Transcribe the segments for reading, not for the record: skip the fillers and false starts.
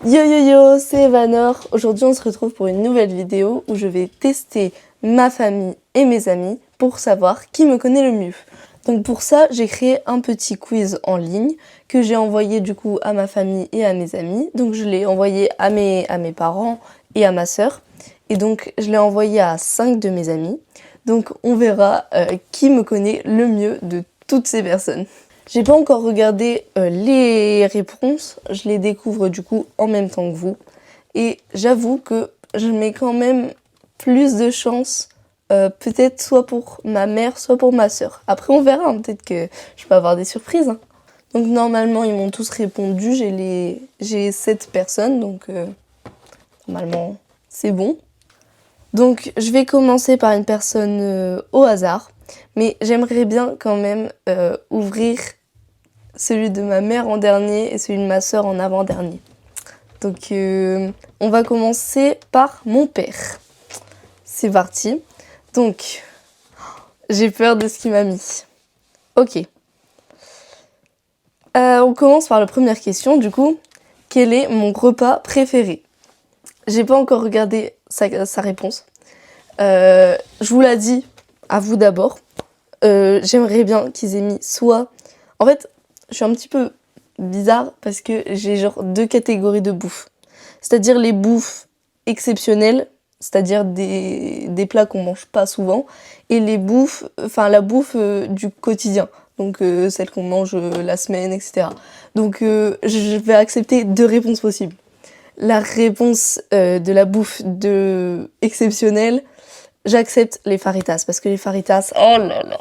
Yo yo yo, c'est Evanor. Aujourd'hui on se retrouve pour une nouvelle vidéo où je vais tester ma famille et mes amis pour savoir qui me connaît le mieux. Donc pour ça, j'ai créé un petit quiz en ligne que j'ai envoyé du coup à ma famille et à mes amis. Donc je l'ai envoyé à mes parents et à ma sœur. Et donc je l'ai envoyé à 5 de mes amis. Donc on verra qui me connaît le mieux de toutes ces personnes. J'ai pas encore regardé les réponses, je les découvre du coup en même temps que vous. Et j'avoue que je mets quand même plus de chance, peut-être soit pour ma mère, soit pour ma sœur. Après on verra, hein, peut-être que je peux avoir des surprises. Hein. Donc normalement ils m'ont tous répondu, j'ai 7 personnes, donc normalement c'est bon. Donc je vais commencer par une personne au hasard. Mais j'aimerais bien quand même ouvrir celui de ma mère en dernier et celui de ma sœur en avant-dernier. Donc on va commencer par mon père. C'est parti. Donc j'ai peur de ce qu'il m'a mis. Ok. On commence par la première question du coup. Quel est mon repas préféré? J'ai pas encore regardé sa réponse. Je vous l'ai dit, à vous d'abord. J'aimerais bien qu'ils aient mis soit... En fait, je suis un petit peu bizarre parce que j'ai genre 2 catégories de bouffe. C'est-à-dire les bouffes exceptionnelles, c'est-à-dire des plats qu'on mange pas souvent, et les bouffes, enfin la bouffe du quotidien, donc celle qu'on mange la semaine, etc. Donc je vais accepter 2 réponses possibles. La réponse de la bouffe exceptionnelle, j'accepte les faritas, parce que les faritas, oh là là,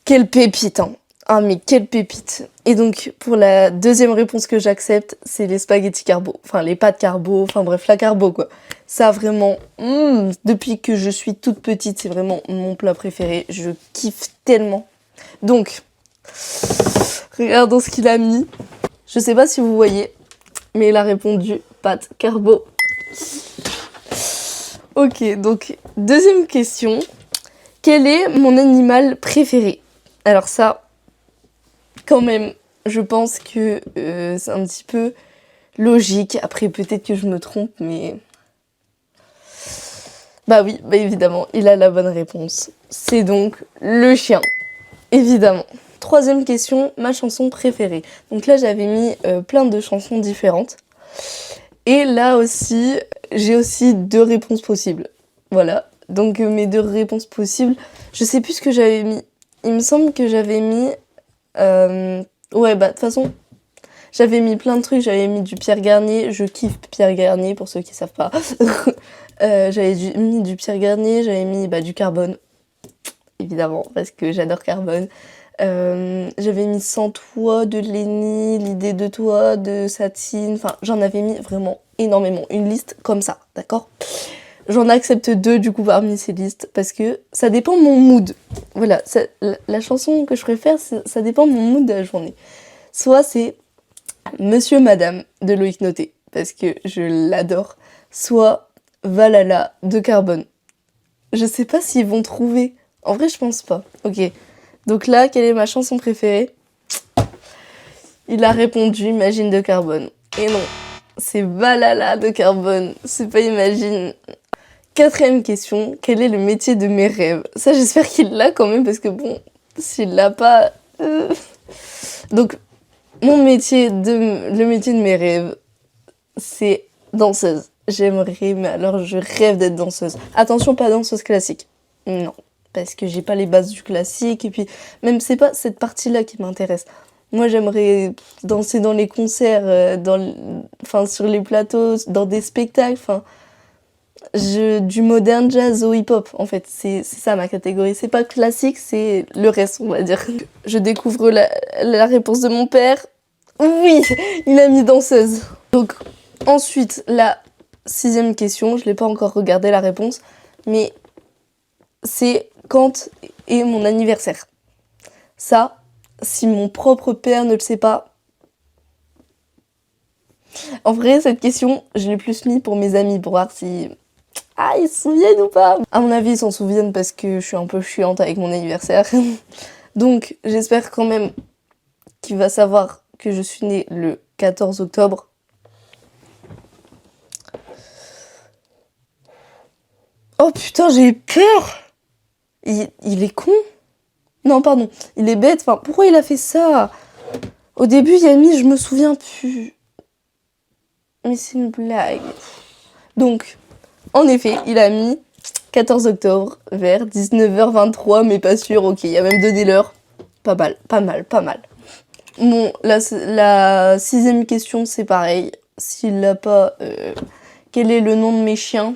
quelle pépite, hein. Ah mais quelle pépite. Et donc pour la deuxième réponse que j'accepte, c'est les spaghettis carbo, enfin les pâtes carbo, enfin bref la carbo quoi. Ça vraiment, depuis que je suis toute petite, c'est vraiment mon plat préféré, je kiffe tellement. Donc, regardons ce qu'il a mis. Je sais pas si vous voyez, mais il a répondu pâtes carbo. Ok, donc deuxième question. Quel est mon animal préféré? Alors ça, quand même, je pense que c'est un petit peu logique. Après, peut-être que je me trompe, mais... Bah oui, bah évidemment, il a la bonne réponse. C'est donc le chien, évidemment. Troisième question, ma chanson préférée. Donc là, j'avais mis plein de chansons différentes. Et là aussi, j'ai aussi 2 réponses possibles. Voilà, donc mes 2 réponses possibles. Je sais plus ce que j'avais mis. Il me semble que j'avais mis... Ouais, bah de toute façon, j'avais mis plein de trucs. J'avais mis du Pierre Garnier. Je kiffe Pierre Garnier, pour ceux qui savent pas. J'avais mis du Pierre Garnier. J'avais mis du Carbone, évidemment, parce que j'adore Carbone. J'avais mis Sans toi de Lenny, L'idée de toi de Satine, enfin j'en avais mis vraiment énormément, une liste comme ça, d'accord? J'en accepte 2 du coup parmi ces listes parce que ça dépend de mon mood. Voilà, la chanson que je préfère, ça dépend de mon mood de la journée. Soit c'est Monsieur Madame de Loïc Noté parce que je l'adore, soit Valhalla de Carbone. Je sais pas s'ils vont trouver, en vrai je pense pas. Ok. Donc là, quelle est ma chanson préférée? Il a répondu Imagine de Carbone. Et non, c'est Valhalla de Carbone, c'est pas Imagine. Quatrième question, quel est le métier de mes rêves? Ça, j'espère qu'il l'a quand même, parce que bon, s'il l'a pas... Donc, le métier de mes rêves, c'est danseuse. J'aimerais, mais alors je rêve d'être danseuse. Attention, pas danseuse classique. Non. Parce que j'ai pas les bases du classique, et puis même c'est pas cette partie-là qui m'intéresse. Moi j'aimerais danser dans les concerts, sur les plateaux, dans des spectacles, du modern jazz au hip-hop en fait, c'est ça ma catégorie. C'est pas classique, c'est le reste on va dire. Je découvre la réponse de mon père. Oui, il a mis danseuse. Donc ensuite la 6e question, je l'ai pas encore regardé la réponse, mais c'est quand est mon anniversaire. Ça, si mon propre père ne le sait pas... En vrai, cette question, je l'ai plus mis pour mes amis, pour voir si... Ah, ils se souviennent ou pas? À mon avis, ils s'en souviennent parce que je suis un peu chiante avec mon anniversaire. Donc, j'espère quand même qu'il va savoir que je suis née le 14 octobre. Oh putain, j'ai peur. Il est con. Non, pardon, il est bête. Enfin, pourquoi il a fait ça? Au début, il a mis, je me souviens plus. Mais c'est une blague. Donc, en effet, il a mis 14 octobre vers 19h23, mais pas sûr. Ok, il a même donné l'heure. Pas mal, pas mal, pas mal. Bon, la 6ème question, c'est pareil. S'il l'a pas, quel est le nom de mes chiens?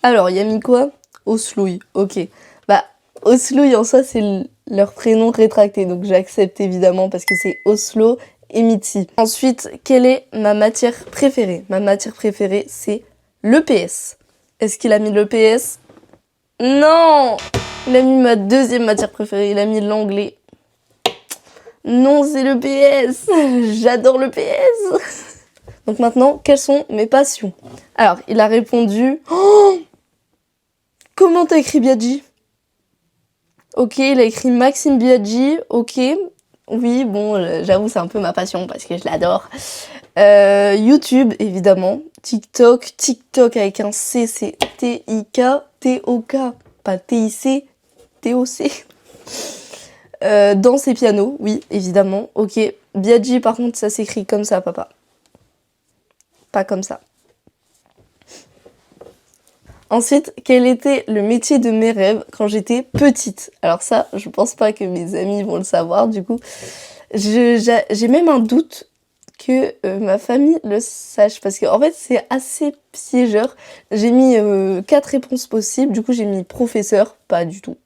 Alors, il a mis quoi? Oslouille, ok. Bah, Oslouille en soi, c'est leur prénom rétracté, donc j'accepte évidemment parce que c'est Oslo et Mitzi. Ensuite, quelle est ma matière préférée? Ma matière préférée, c'est l'EPS. Est-ce qu'il a mis l'EPS? Non! Il a mis ma 2e matière préférée, il a mis l'anglais. Non, c'est l'EPS! J'adore l'EPS! Donc maintenant, quelles sont mes passions? Alors, il a répondu... Oh, comment t'as écrit Biaggi? Ok, il a écrit Maxime Biaggi, ok. Oui, bon, j'avoue, c'est un peu ma passion parce que je l'adore. YouTube, évidemment. TikTok avec un C, c'est T-I-K, T-O-K, pas T-I-C, T-O-C. Danse et piano, oui, évidemment. Ok. Biaggi, par contre, ça s'écrit comme ça, papa. Pas comme ça. Ensuite, quel était le métier de mes rêves quand j'étais petite? Alors ça, je pense pas que mes amis vont le savoir, du coup. J'ai même un doute que ma famille le sache, parce qu'en fait, c'est assez piégeur. J'ai mis 4 réponses possibles, du coup, j'ai mis professeur, pas du tout.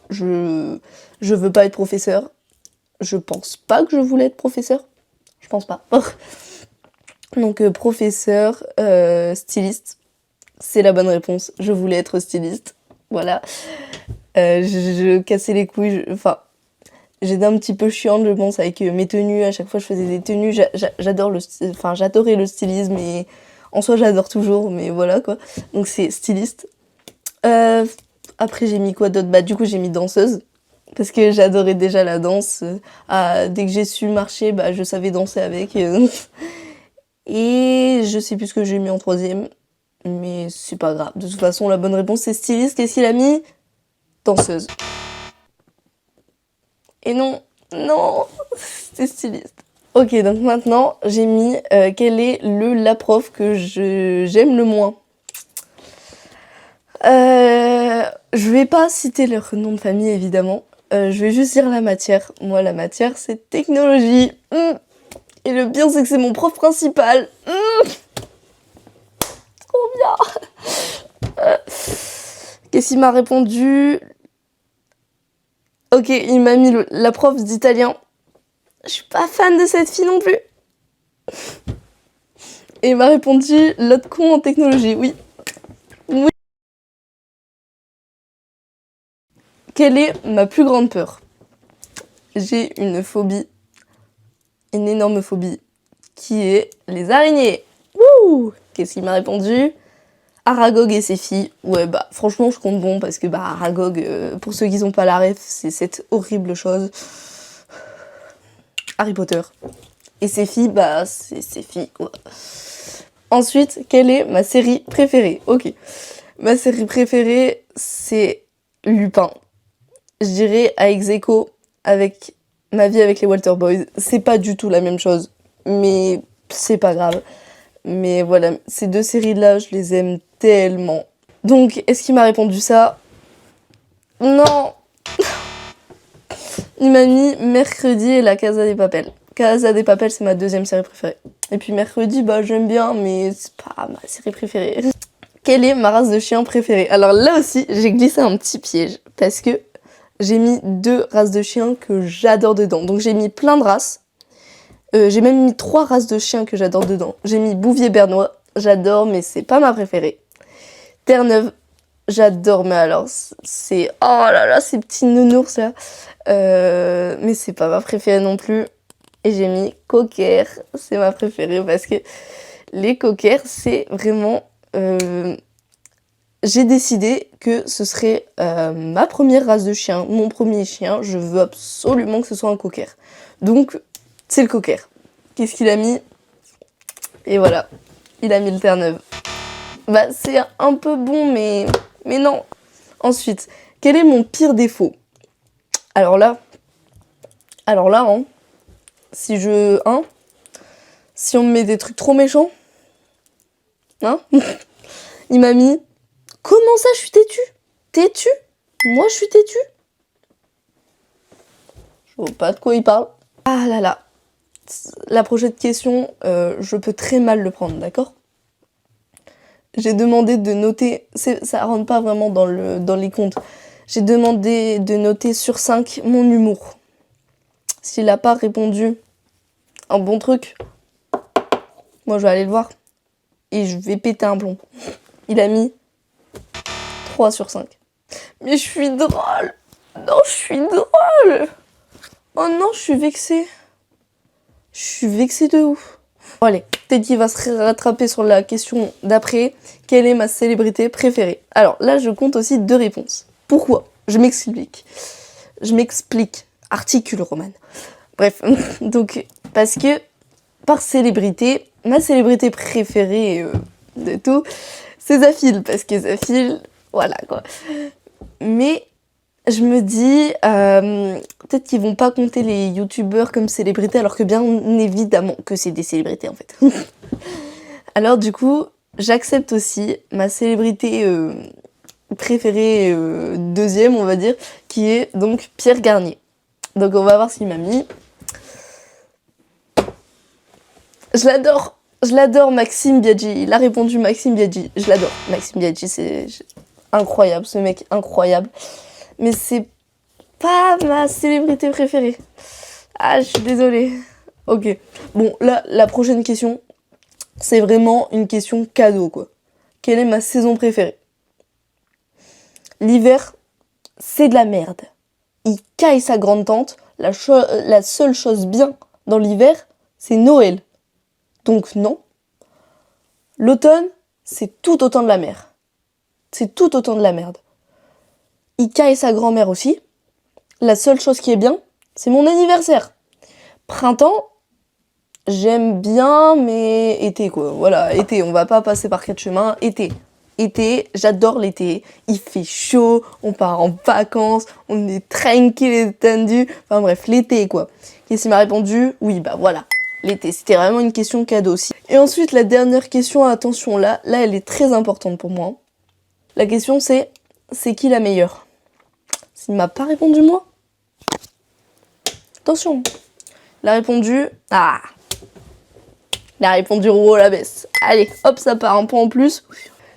Je veux pas être professeur. Je pense pas que je voulais être professeur. Je pense pas. Donc professeur, styliste, c'est la bonne réponse. Je voulais être styliste, voilà. Je cassais les couilles, enfin, j'étais un petit peu chiante, je pense, avec mes tenues. À chaque fois, je faisais des tenues. J'adorais le stylisme et en soi, j'adore toujours, mais voilà quoi. Donc c'est styliste. Après, j'ai mis quoi d'autre? Bah du coup, j'ai mis danseuse. Parce que j'adorais déjà la danse. Dès que j'ai su marcher, bah je savais danser avec. Et je sais plus ce que j'ai mis en 3e, mais c'est pas grave. De toute façon, la bonne réponse c'est styliste. Qu'est-ce qu'il a mis? Danseuse. Et non, non, c'est styliste. Ok, donc maintenant, j'ai mis quel est la prof que j'aime le moins. Je vais pas citer leur nom de famille, évidemment. Je vais juste dire la matière. Moi, la matière, c'est technologie. Et le pire, c'est que c'est mon prof principal. Trop bien. Qu'est-ce qu'il m'a répondu? Ok, il m'a mis la prof d'italien. Je suis pas fan de cette fille non plus. Et il m'a répondu l'autre con en technologie. Oui. Oui. Quelle est ma plus grande peur? J'ai une phobie, une énorme phobie, qui est les araignées. Wouh! Qu'est-ce qu'il m'a répondu? Aragog et ses filles. Ouais, bah franchement, je compte bon parce que bah Aragog, pour ceux qui n'ont pas la ref, c'est cette horrible chose. Harry Potter. Et ses filles, bah c'est ses filles quoi. Ensuite, quelle est ma série préférée? Ok. Ma série préférée, c'est Lupin. Je dirais à ex aequo avec Ma vie avec les Walter Boys. C'est pas du tout la même chose, mais c'est pas grave. Mais voilà, ces 2 séries-là, je les aime tellement. Donc, est-ce qu'il m'a répondu ça? Non. Il m'a mis Mercredi et la Casa des Papel. Casa des Papel, c'est ma 2e série préférée. Et puis Mercredi, bah j'aime bien, mais c'est pas ma série préférée. Quelle est ma race de chien préférée? Alors là aussi, j'ai glissé un petit piège, parce que j'ai mis 2 races de chiens que j'adore dedans. Donc j'ai mis plein de races. J'ai même mis 3 races de chiens que j'adore dedans. J'ai mis Bouvier Bernois, j'adore, mais c'est pas ma préférée. Terre-Neuve, j'adore, mais alors c'est... Oh là là, ces petits nounours là. Mais c'est pas ma préférée non plus. Et j'ai mis Cocker, c'est ma préférée parce que les Cockers, c'est vraiment... J'ai décidé que ce serait ma première race de chien, mon premier chien. Je veux absolument que ce soit un Cocker. Donc, c'est le Cocker. Qu'est-ce qu'il a mis? Et voilà, il a mis le Terre-Neuve. Bah, c'est un peu bon, mais non. Ensuite, quel est mon pire défaut? Alors là, hein, si on me met des trucs trop méchants, hein, il m'a mis, comment ça, je suis têtue? Têtue? Moi, je suis têtue? Je vois pas de quoi il parle. Ah là là. La prochaine question, je peux très mal le prendre, d'accord? J'ai demandé de noter, ça rentre pas vraiment dans les comptes. J'ai demandé de noter sur 5 mon humour. S'il a pas répondu un bon truc, moi je vais aller le voir et je vais péter un plomb. Il a mis 3 sur 5. Mais je suis drôle! Non, je suis drôle! Oh non, je suis vexée. Je suis vexée de ouf. Bon, allez, peut-être qu'il va se rattraper sur la question d'après. Quelle est ma célébrité préférée? Alors là, je compte aussi 2 réponses. Pourquoi? Je m'explique. Articule, Romane. Bref, donc, parce que par célébrité, ma célébrité préférée de tout, c'est Zafil. Parce que Zafil, voilà quoi. Mais je me dis, peut-être qu'ils vont pas compter les youtubeurs comme célébrités, alors que bien évidemment que c'est des célébrités en fait. Alors du coup, j'accepte aussi ma célébrité préférée, deuxième on va dire, qui est donc Pierre Garnier. Donc on va voir ce qu'il m'a mis. Je l'adore Maxime Biaggi. Il a répondu Maxime Biaggi. Je l'adore. Maxime Biaggi, c'est incroyable, ce mec incroyable. Mais c'est pas ma célébrité préférée. Ah, je suis désolée. Ok. Bon, là, la prochaine question, c'est vraiment une question cadeau, quoi. Quelle est ma saison préférée? L'hiver, c'est de la merde. Il caille sa grande tante. La seule chose bien dans l'hiver, c'est Noël. Donc non. L'automne, c'est tout autant de la merde. C'est tout autant de la merde. Ika et sa grand-mère aussi. La seule chose qui est bien, c'est mon anniversaire. Printemps, j'aime bien, mais été quoi. Voilà, été, on va pas passer par 4 chemins. Été, j'adore l'été. Il fait chaud, on part en vacances, on est tranquille et tendu. Enfin bref, l'été quoi. Qu'est-ce qu'il m'a répondu? Oui, bah voilà. L'été, c'était vraiment une question cadeau aussi. Et ensuite, la dernière question, attention, là, elle est très importante pour moi. La question, c'est qui la meilleure? S'il m'a pas répondu, moi, attention. Il a répondu, il a répondu Rouault la baisse. Allez, hop, ça part un point en plus.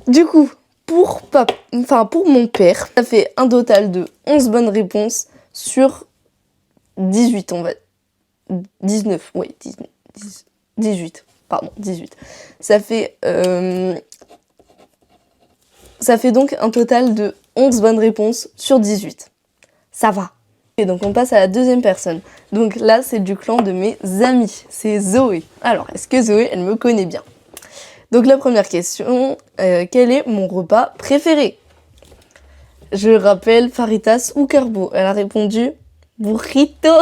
Du coup, pour mon père, ça fait un total de 11 bonnes réponses sur 18, on va 19, oui, 18, pardon, 18. Ça fait donc un total de 11 bonnes réponses sur 18. Ça va. Et donc on passe à la deuxième personne. Donc là, c'est du clan de mes amis. C'est Zoé. Alors, est-ce que Zoé, elle me connaît bien? Donc la première question, quel est mon repas préféré? Je rappelle Faritas ou Carbo. Elle a répondu burrito.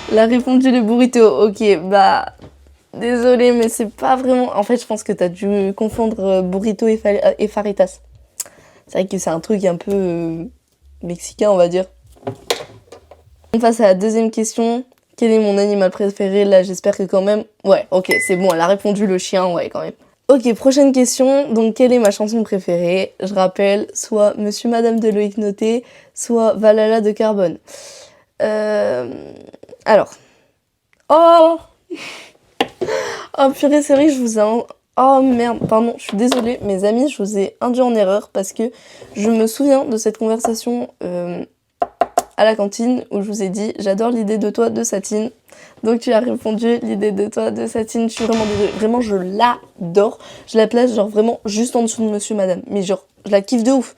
Elle a répondu le burrito. Ok, bah désolée, mais c'est pas vraiment... En fait, je pense que t'as dû confondre burrito et Faritas. C'est vrai que c'est un truc un peu mexicain, on va dire. On passe à la deuxième question. Quel est mon animal préféré? Là, j'espère que quand même... Ouais, ok, c'est bon, elle a répondu le chien, ouais, quand même. Ok, prochaine question. Donc, quelle est ma chanson préférée? Je rappelle, soit Monsieur Madame de Loïc Noté, soit Valhalla de Carbone. Alors. Oh oh purée, c'est vrai que je vous ai... Oh merde, pardon, je suis désolée, mes amis, je vous ai induit en erreur parce que je me souviens de cette conversation à la cantine où je vous ai dit « J'adore l'idée de toi de Satine ». Donc tu as répondu « L'idée de toi de Satine ». Je suis vraiment désolée, vraiment je l'adore. Je la place genre vraiment juste en dessous de Monsieur Madame. Mais genre, je la kiffe de ouf.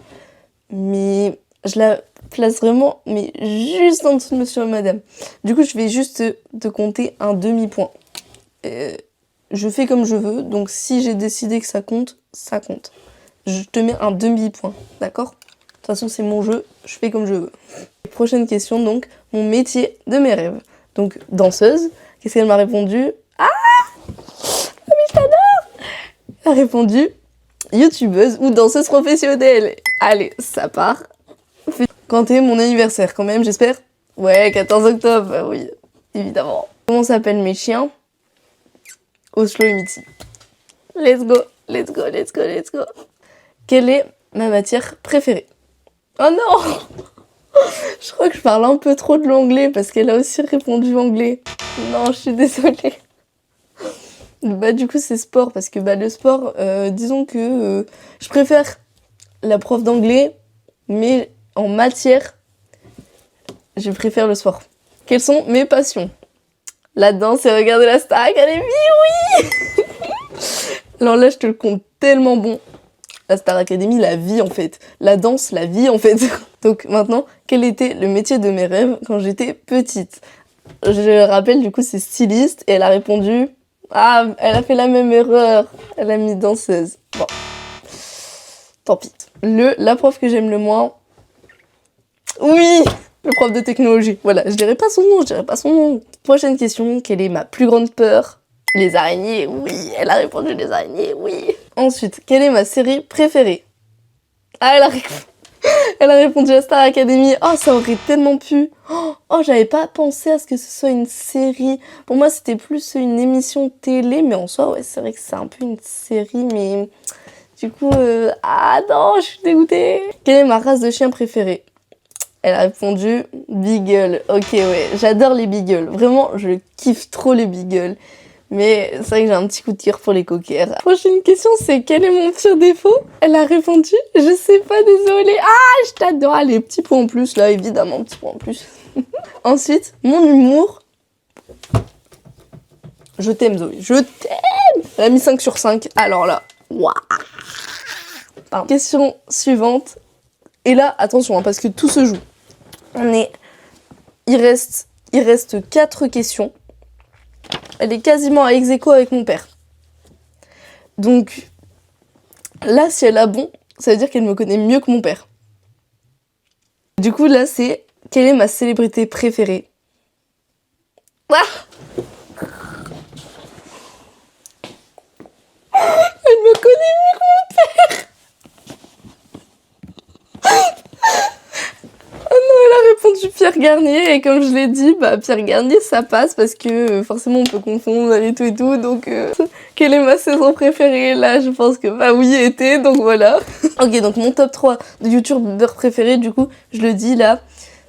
Mais je la place vraiment, mais juste en dessous de Monsieur Madame. Du coup, je vais juste te compter un demi-point. Je fais comme je veux, donc si j'ai décidé que ça compte, ça compte. Je te mets un demi-point, d'accord? De toute façon, c'est mon jeu, je fais comme je veux. Prochaine question, donc, mon métier de mes rêves. Donc, danseuse, qu'est-ce qu'elle m'a répondu? Ah mais je t'adore! Elle a répondu youtubeuse ou danseuse professionnelle? Allez, ça part. Quand est mon anniversaire quand même, j'espère? Ouais, 14 octobre, bah oui, évidemment. Comment s'appellent mes chiens? Oslo et Mitty. Let's go, let's go, let's go, let's go. Quelle est ma matière préférée? Oh non! Je crois que je parle un peu trop de l'anglais parce qu'elle a aussi répondu anglais. Non, je suis désolée. Bah du coup c'est sport parce que bah le sport, disons que je préfère la prof d'anglais, mais en matière, je préfère le sport. Quelles sont mes passions? La danse et regarder la Star Academy, oui. Alors là je te le compte tellement bon. La Star Academy, la vie en fait. La danse, la vie en fait. Donc maintenant, quel était le métier de mes rêves quand j'étais petite? Je rappelle du coup c'est styliste et elle a répondu... Ah, elle a fait la même erreur. Elle a mis danseuse. Bon. Tant pis. La prof que j'aime le moins... Oui, le prof de technologie. Voilà, je dirais pas son nom, Prochaine question, quelle est ma plus grande peur? Les araignées, oui. Elle a répondu les araignées, oui. Ensuite, quelle est ma série préférée? Ah, elle a répondu à Star Academy. Oh, ça aurait tellement pu. Oh, j'avais pas pensé à ce que ce soit une série. Pour moi, c'était plus une émission télé, mais en soi, ouais, c'est vrai que c'est un peu une série, mais du coup, ah non, je suis dégoûtée. Quelle est ma race de chien préférée? Elle a répondu Beagle. Ok, ouais, j'adore les Beagles. Vraiment, je kiffe trop les Beagles. Mais c'est vrai que j'ai un petit coup de cœur pour les cockers. Prochaine question, c'est quel est mon pire défaut? Elle a répondu, je sais pas, désolée. Ah, je t'adore. Allez, petit point en plus, là, évidemment, petit point en plus. Ensuite, mon humour. Je t'aime, Zoé, je t'aime. Elle a mis 5 sur 5. Alors là, waouh. Question suivante. Et là, attention, hein, parce que tout se joue. Il reste 4 questions. Elle est quasiment à ex-aequo avec mon père. Donc, là, si elle a bon, ça veut dire qu'elle me connaît mieux que mon père. Du coup, là, c'est quelle est ma célébrité préférée? Ah, elle me connaît mieux que mon père. Oh non, elle a répondu Pierre Garnier, et comme je l'ai dit, bah Pierre Garnier ça passe parce que forcément on peut confondre et tout, donc quelle est ma saison préférée? Là je pense que bah oui, été, donc voilà. Ok, donc mon top 3 de youtubeurs préférés, du coup, je le dis là,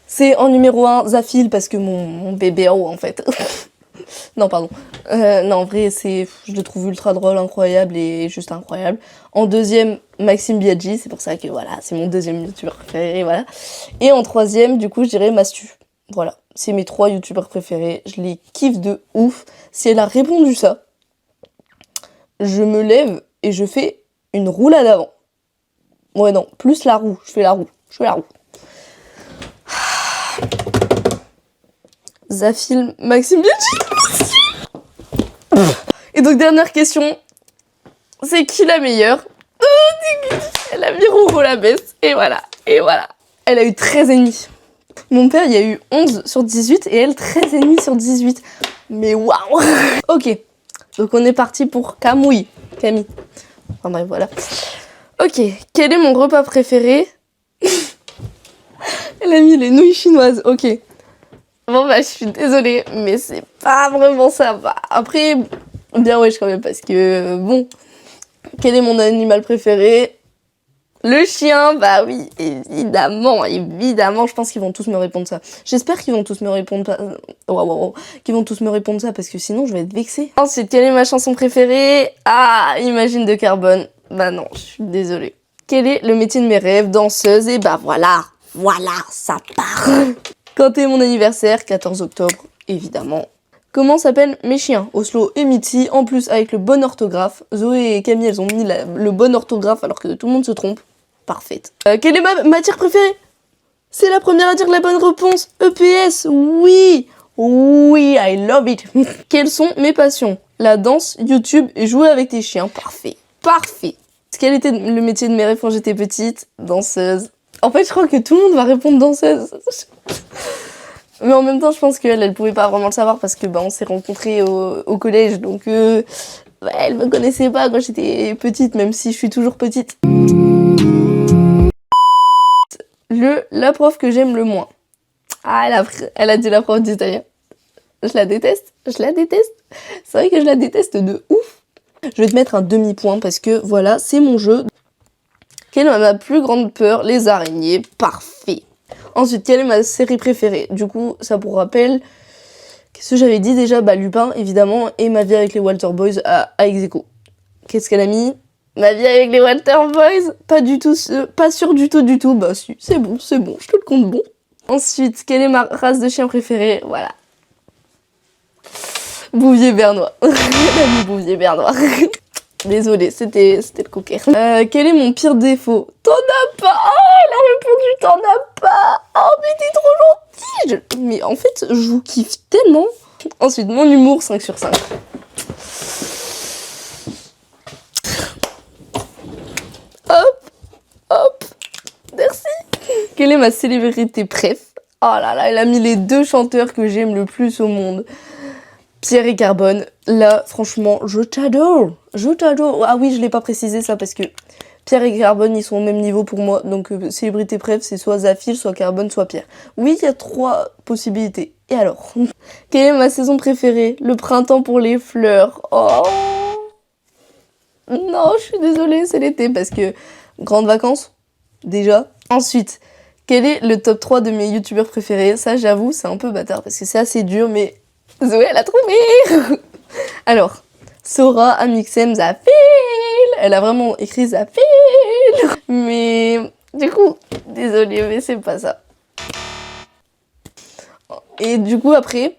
c'est en numéro 1 Zafil parce que mon bébé en haut en fait. Non, pardon. Non, en vrai, je le trouve ultra drôle, incroyable et juste incroyable. En deuxième, Maxime Biaggi, c'est pour ça que voilà, c'est mon deuxième youtubeur préféré, voilà. Et en troisième, du coup, je dirais Mastu. Voilà, c'est mes 3 youtubeurs préférés, je les kiffe de ouf. Si elle a répondu ça, je me lève et je fais une roulade avant. Ouais, non, plus la roue, je fais la roue. Zafil, Maxime Biaggi. Et donc, dernière question, c'est qui la meilleure? Elle a mis Rouro la baisse, et voilà. Elle a eu 13,5. Mon père, il y a eu 11 sur 18, et elle, 13,5 sur 18. Mais waouh. Ok, donc on est parti pour Camille. Enfin bref, voilà. Ok, quel est mon repas préféré? Elle a mis les nouilles chinoises, ok. Bon bah je suis désolée, mais c'est pas vraiment ça. Bah, après, bien wesh quand même, parce que bon, quel est mon animal préféré? Le chien, bah oui, évidemment, je pense qu'ils vont tous me répondre ça. J'espère qu'ils vont tous me répondre ça, parce que sinon je vais être vexée. Ensuite, quelle est ma chanson préférée? Ah, Imagine de Carbone. Bah non, je suis désolée. Quel est le métier de mes rêves? Danseuse, et bah voilà, ça part. Quand est mon anniversaire? 14 octobre, évidemment. Comment s'appellent mes chiens? Oslo et Mitty, en plus avec le bon orthographe. Zoé et Camille, elles ont mis le bon orthographe alors que tout le monde se trompe. Parfaite. Quelle est ma matière préférée? C'est la première à dire la bonne réponse. EPS, oui, I love it. Quelles sont mes passions? La danse, YouTube et jouer avec tes chiens. Parfait. Quel était le métier de mes rêves quand j'étais petite? Danseuse. En fait, je crois que tout le monde va répondre danseuse. Mais en même temps, je pense qu'elle pouvait pas vraiment le savoir parce que bah on s'est rencontrés au collège, donc Ouais, elle me connaissait pas quand j'étais petite, même si je suis toujours petite. La prof que j'aime le moins. Ah, elle a dit la prof d'italien. Je la déteste, je la déteste. C'est vrai que je la déteste de ouf. Je vais te mettre un demi-point parce que voilà, c'est mon jeu. Quelle est ma plus grande peur? Les araignées. Parfait. Ensuite, quelle est ma série préférée? Du coup, ça pour rappel, qu'est-ce que j'avais dit déjà? Bah, Lupin, évidemment, et Ma vie avec les Walter Boys à ex-aequo. Qu'est-ce qu'elle a mis? Ma vie avec les Walter Boys? Pas du tout, pas sûr du tout. Bah si, c'est bon, je te le compte bon. Ensuite, quelle est ma race de chien préférée? Voilà. Bouvier bernois. Elle a mis Bouvier bernois. Désolée, c'était le cocker. Quel est mon pire défaut? T'en as pas! Oh, elle a répondu t'en as pas! Oh, mais t'es trop gentille! Mais en fait, je vous kiffe tellement. Ensuite, mon humour, 5 sur 5. Hop, merci. Quelle est ma célébrité préf? Oh là là, elle a mis les 2 chanteurs que j'aime le plus au monde. Pierre et Carbone, là, franchement, je t'adore. Ah oui, je l'ai pas précisé ça parce que Pierre et Carbone, ils sont au même niveau pour moi. Donc, célébrité préf, c'est soit Zafil, soit Carbone, soit Pierre. Oui, il y a 3 possibilités. Et alors? Quelle est ma saison préférée? Le printemps pour les fleurs. Oh non, je suis désolée, c'est l'été parce que grandes vacances, déjà. Ensuite, quel est le top 3 de mes youtubeurs préférés? Ça, j'avoue, c'est un peu bâtard parce que c'est assez dur, mais Zoé, elle a trouvé. Alors, Sora, Amixem, Zafil. Elle a vraiment écrit Zafil. Mais du coup, désolée, mais c'est pas ça. Et du coup, après,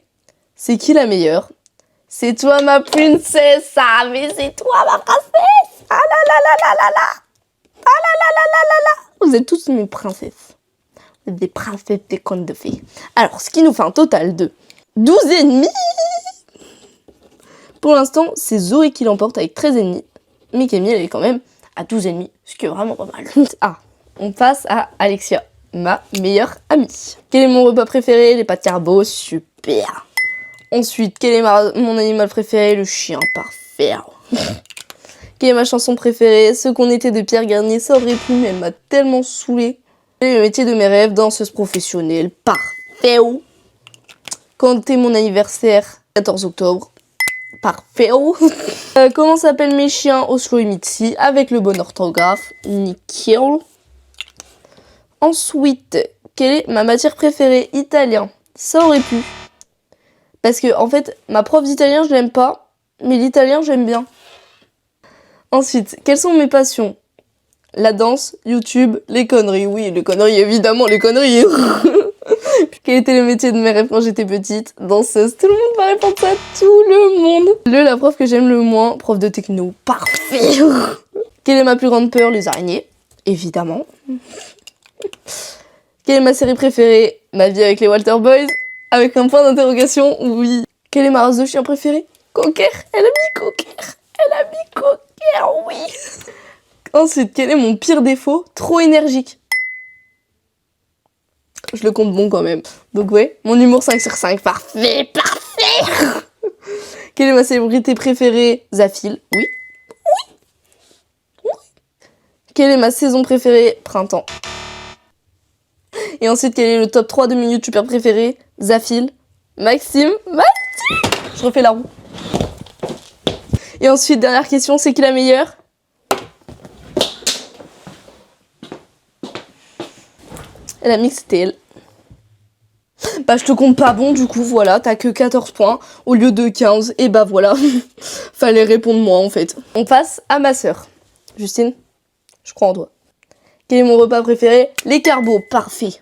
c'est qui la meilleure? C'est toi, ma princesse. Ah, mais c'est toi, ma princesse. Ah là là là là là là. Ah là là là là là là. Vous êtes tous mes princesses. Vous êtes des princesses, des contes de fées. Alors, ce qui nous fait un total de 12 ennemis. Pour l'instant, c'est Zoé qui l'emporte avec 13 ennemis. Mais Camille, elle est quand même à 12 ennemis, ce qui est vraiment pas mal. Ah, on passe à Alexia, ma meilleure amie. Quel est mon repas préféré? Les pâtes carbo, super. Ensuite, quel est mon animal préféré? Le chien, parfait. Quelle est ma chanson préférée? Ce qu'on était de Pierre Garnier, ça aurait pu, mais elle m'a tellement saoulée. Quel est le métier de mes rêves? Danseuse professionnelle, parfait. Quand t'es mon anniversaire, 14 octobre, parfait. Comment s'appellent mes chiens? Oslo et Mitzi, avec le bon orthographe, nickel. Ensuite, quelle est ma matière préférée? Italien, ça aurait pu. Parce que, en fait, ma prof d'italien, je l'aime pas, mais l'italien, j'aime bien. Ensuite, quelles sont mes passions? La danse, YouTube, les conneries. Oui, les conneries, évidemment, les conneries. Quel était le métier de mes rêves quand j'étais petite? Danseuse. Tout le monde va répondre ça, tout le monde. La prof que j'aime le moins, prof de techno. Parfait. Quelle est ma plus grande peur? Les araignées, évidemment. Quelle est ma série préférée? Ma vie avec les Walter Boys. Avec un point d'interrogation, oui. Quelle est ma race de chien préférée? Cocker. Elle a mis cocker. Elle a mis cocker, oui. Ensuite, quel est mon pire défaut? Trop énergique. Je le compte bon quand même. Donc ouais, mon humour 5 sur 5. Parfait, parfait. Quelle est ma célébrité préférée? Zafil, oui. Oui. Quelle est ma saison préférée? Printemps. Et ensuite, quel est le top 3 de mes youtubeurs préférés? Zafil, Maxime, je refais la roue. Et ensuite, dernière question, c'est qui la meilleure? Elle a mis que c'était elle. Bah je te compte pas bon, du coup voilà, t'as que 14 points au lieu de 15, et bah voilà. Fallait répondre moi en fait. On passe à ma sœur. Justine, je crois en toi. Quel est mon repas préféré? Les carbos, parfait.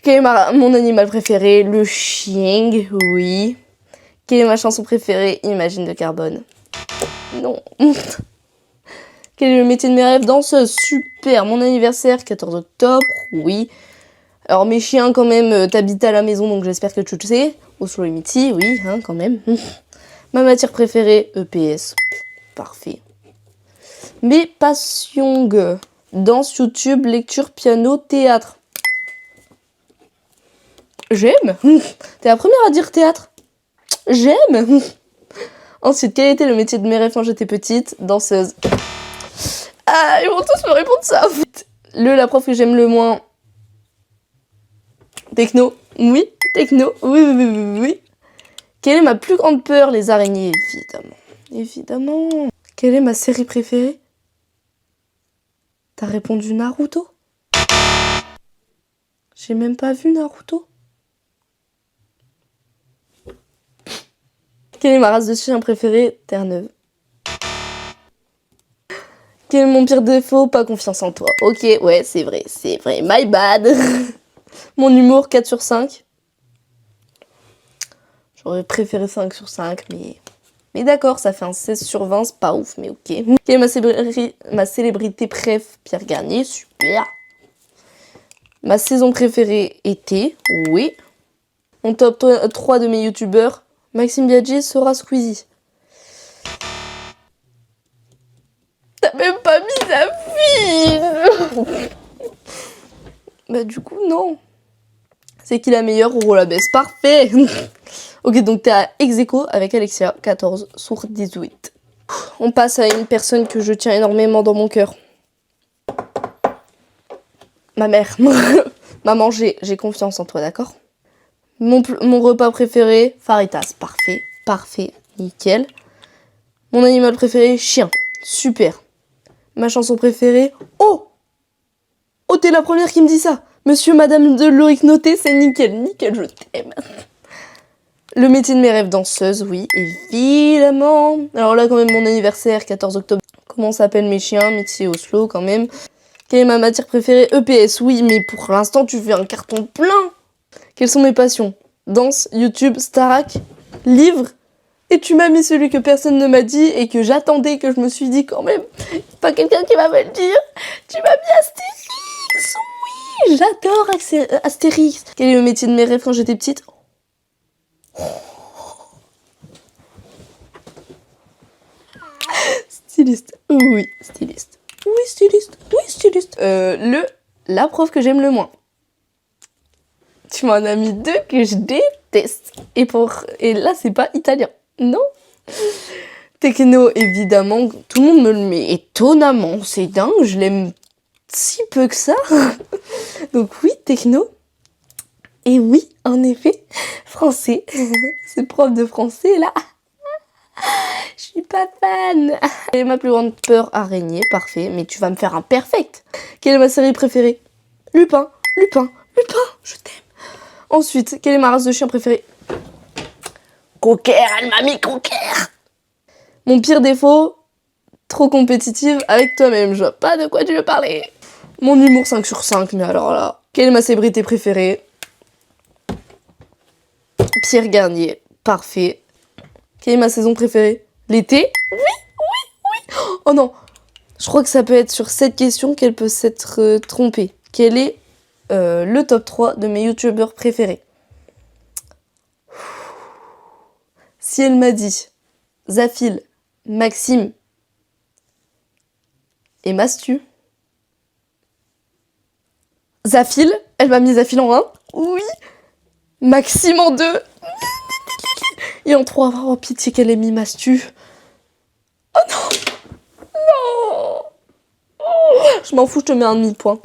Quel est mon animal préféré? Le chien, oui. Quelle est ma chanson préférée? Imagine de Carbone. Non. Quel est le métier de mes rêves? Danseuse, super. Mon anniversaire, 14 octobre, oui. Alors mes chiens quand même, t'habites à la maison donc j'espère que tu le sais. Oslo et Mitzi, oui, hein, quand même. Ma matière préférée, EPS. Parfait. Mes passions, danse, YouTube, lecture, piano, théâtre. J'aime. T'es la première à dire théâtre. J'aime. Ensuite, quel était le métier de mes rêves quand j'étais petite? Danseuse. Ah, ils vont tous me répondre ça. La prof que j'aime le moins. Techno. Oui, techno. Oui, oui, oui, oui, oui. Quelle est ma plus grande peur? Les araignées, évidemment. Évidemment. Quelle est ma série préférée? T'as répondu Naruto? J'ai même pas vu Naruto. Quelle est ma race de chien préférée? Terre-Neuve. Quel est mon pire défaut? Pas confiance en toi. Ok, ouais, c'est vrai, my bad. Mon humour, 4 sur 5. J'aurais préféré 5 sur 5, mais d'accord, ça fait un 16 sur 20, c'est pas ouf, mais ok. Quelle est ma célébrité préf? Pierre Garnier, super. Ma saison préférée, été, oui. Mon top 3 de mes youtubeurs, Maxime Biaggi, Sora, Squeezie. T'as même pas mis la fille. Bah du coup, non. C'est qui la meilleure? Auro la baisse, parfait. Ok, donc t'es à ex-aequo avec Alexia, 14 sur 18. On passe à une personne que je tiens énormément dans mon cœur. Ma mère. Maman, j'ai confiance en toi, d'accord? Mon repas préféré, faritas, parfait, nickel. Mon animal préféré, chien, super. Ma chanson préférée, oh, t'es la première qui me dit ça. Monsieur, madame de Loïc Noté, c'est nickel, je t'aime. Le métier de mes rêves, danseuse, oui, évidemment. Alors là, quand même, mon anniversaire, 14 octobre. Comment s'appellent mes chiens? Métier Oslo, quand même. Quelle est ma matière préférée? EPS, oui, mais pour l'instant, tu fais un carton plein. Quelles sont mes passions? Danse, YouTube, Starac, livre. Et tu m'as mis celui que personne ne m'a dit et que j'attendais, que je me suis dit quand même, pas quelqu'un qui va me le dire. Tu m'as mis Astérix, oui, j'adore Astérix. Quel est le métier de mes rêves quand j'étais petite? Styliste, oui, styliste. Oui, styliste, oui, styliste. La prof que j'aime le moins. Tu m'en as mis 2 que je déteste. Et là, c'est pas italien. Non. Techno, évidemment. Tout le monde me le met étonnamment. C'est dingue, je l'aime si peu que ça. Donc oui, techno. Et oui, en effet, français. Ce prof de français, là. Je suis pas fan. Quelle est ma plus grande peur? Araignée, parfait. Mais tu vas me faire un perfect. Quelle est ma série préférée? Lupin, je t'aime. Ensuite, quelle est ma race de chien préférée? Cocker, elle m'a mis Cocker. Mon pire défaut? Trop compétitive avec toi-même. Je vois pas de quoi tu veux parler. Mon humour 5 sur 5, mais alors là. Quelle est ma célébrité préférée? Pierre Garnier, parfait. Quelle est ma saison préférée? L'été? Oui. Oh non, je crois que ça peut être sur cette question qu'elle peut s'être trompée. Quel est le top 3 de mes youtubeurs préférés? Si elle m'a dit Zafil, Maxime et Mastu. Zafil, elle m'a mis Zafil en 1. Oui. Maxime en 2. Et en 3, oh pitié qu'elle ait mis Mastu. Oh non. Je m'en fous, je te mets un demi-point.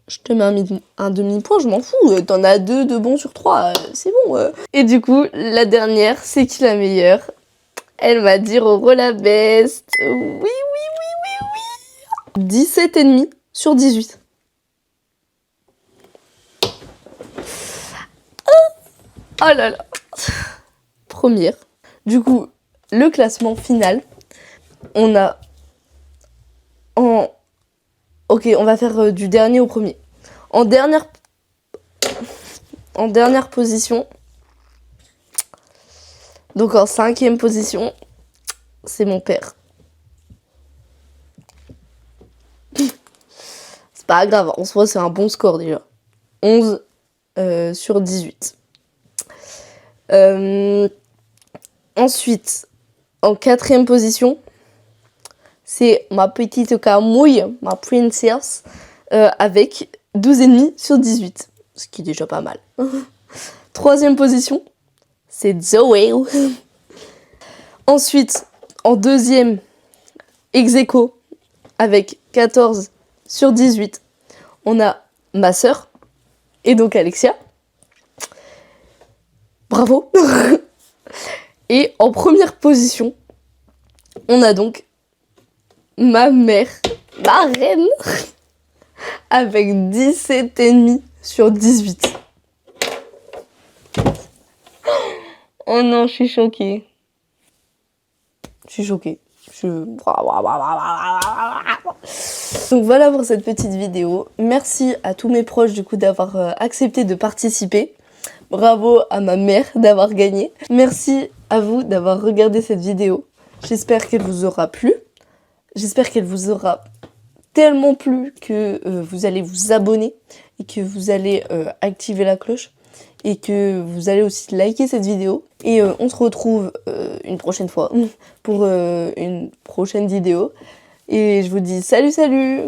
Je te mets un demi-point, je m'en fous. T'en as 2 de bons sur 3, c'est bon. Et du coup, la dernière, c'est qui la meilleure? Elle m'a dit Roro la best. Oui. 17,5 sur 18. Oh là là. Première. Du coup, le classement final, on a Ok, on va faire du dernier au premier. En dernière position, donc en 5e position, c'est mon père. C'est pas grave, en soi c'est un bon score déjà. 11 sur 18. Ensuite, en 4e position, c'est ma petite Camouille, ma princess, avec 12,5 sur 18. Ce qui est déjà pas mal. 3e position, c'est Zoé. Ensuite, en deuxième, ex aequo, avec 14 sur 18, on a ma sœur, et donc Alexia. Bravo. Et en première position, on a donc ma mère, ma reine, avec 17,5 sur 18. Oh non, je suis choquée. Donc voilà pour cette petite vidéo. Merci à tous mes proches du coup d'avoir accepté de participer. Bravo à ma mère d'avoir gagné. Merci à vous d'avoir regardé cette vidéo. J'espère qu'elle vous aura plu. J'espère qu'elle vous aura tellement plu que vous allez vous abonner et que vous allez activer la cloche et que vous allez aussi liker cette vidéo. Et on se retrouve une prochaine fois pour une prochaine vidéo. Et je vous dis salut!